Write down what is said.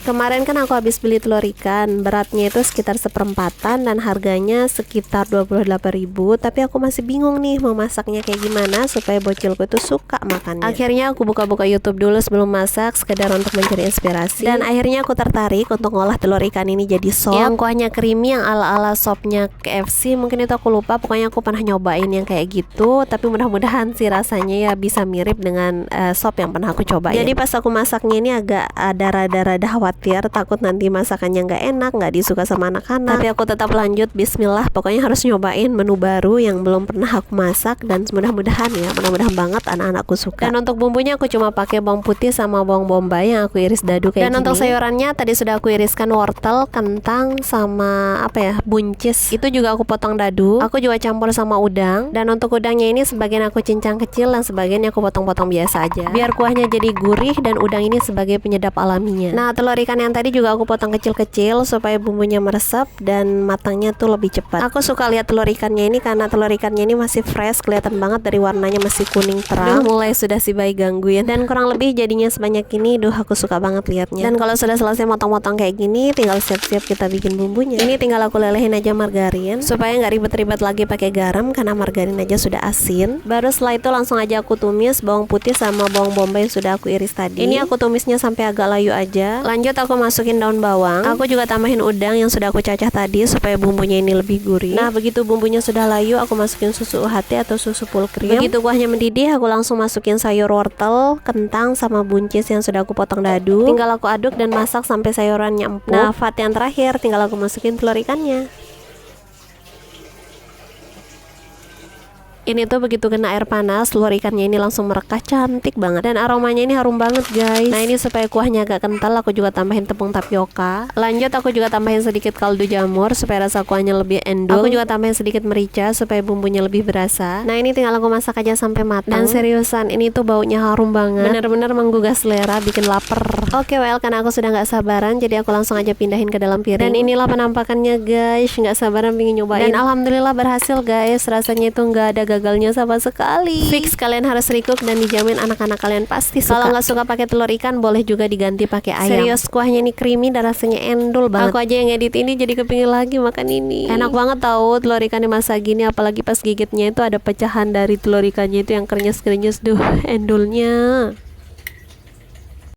Kemarin kan aku habis beli telur ikan, beratnya itu sekitar seperempatan dan harganya sekitar 28.000. Tapi aku masih bingung nih mau masaknya kayak gimana supaya bocilku itu suka makannya. Akhirnya aku buka-buka YouTube dulu sebelum masak, sekedar untuk mencari inspirasi. Dan akhirnya aku tertarik untuk ngolah telur ikan ini jadi sop yang kuahnya creamy, yang ala-ala sopnya KFC. Mungkin itu aku lupa, pokoknya aku pernah nyobain yang kayak gitu. Tapi mudah-mudahan sih rasanya ya bisa mirip dengan sop yang pernah aku cobain. Jadi pas aku masaknya ini agak ada rada-rada khawatir, takut nanti masakannya nggak enak, nggak disuka sama anak-anak. Tapi aku tetap lanjut, bismillah, pokoknya harus nyobain menu baru yang belum pernah aku masak. Dan mudah-mudahan ya, mudah-mudahan banget anak-anakku suka. Dan untuk bumbunya aku cuma pakai bawang putih sama bawang bombay yang aku iris dadu kayak gini. Dan untuk sayurannya tadi sudah aku iriskan wortel, kentang, sama apa ya, buncis. Itu juga aku potong dadu. Aku juga campur sama udang. Dan untuk udangnya ini sebagian aku cincang kecil dan sebagian aku potong-potong biasa aja, biar kuahnya jadi gurih dan udang ini sebagai penyedap alaminya. Nah, telur ikan yang tadi juga aku potong kecil-kecil supaya bumbunya meresap dan matangnya tuh lebih cepat. Aku suka lihat telur ikannya ini karena telur ikannya ini masih fresh, kelihatan banget dari warnanya masih kuning terang. Mulai sudah si bayi gangguin. Dan kurang lebih jadinya sebanyak ini. Aku suka banget lihatnya. Dan kalau sudah selesai motong-motong kayak gini, tinggal siap-siap kita bikin bumbunya. Ini tinggal aku lelehin aja margarin supaya nggak ribet-ribet lagi pakai garam karena margarin aja sudah asin. Baru setelah itu langsung aja aku tumis bawang putih sama bawang bombay yang sudah aku iris tadi. Ini aku tumisnya sampai agak layu aja. Lanjut aku masukin daun bawang. Aku juga tambahin udang yang sudah aku cacah tadi supaya bumbunya ini lebih gurih. Nah, begitu bumbunya sudah layu, aku masukin susu UHT atau susu full cream. Begitu kuahnya mendidih, aku langsung masukin sayur wortel, kentang, sama buncis yang sudah aku potong dadu. Tinggal aku aduk dan masak sampai sayurannya empuk. Nah, yang terakhir tinggal aku masukin telur ikannya. Ini tuh begitu kena air panas, telur ikannya ini langsung merekah, cantik banget. Dan aromanya ini harum banget guys. Nah, ini supaya kuahnya agak kental, aku juga tambahin tepung tapioka. Lanjut aku juga tambahin sedikit kaldu jamur supaya rasa kuahnya lebih endul. Aku juga tambahin sedikit merica supaya bumbunya lebih berasa. Nah, ini tinggal aku masak aja sampai matang. Dan seriusan, ini tuh baunya harum banget, bener-bener menggugah selera, bikin lapar. Oke, karena aku sudah nggak sabaran, jadi aku langsung aja pindahin ke dalam piring. Dan inilah penampakannya guys, nggak sabaran pengen nyobain. Dan alhamdulillah berhasil guys, rasanya itu nggak ada gagalnya sama sekali. Fix kalian harus recook dan dijamin anak-anak kalian pasti suka. Kalau nggak suka pakai telur ikan, boleh juga diganti pakai ayam. Serius, kuahnya ini creamy dan rasanya endul banget. Aku aja yang edit ini jadi kepingin lagi makan ini. Enak banget tahu telur ikan dimasak gini, apalagi pas gigitnya itu ada pecahan dari telur ikannya itu yang krenyes-krenyes. Endulnya.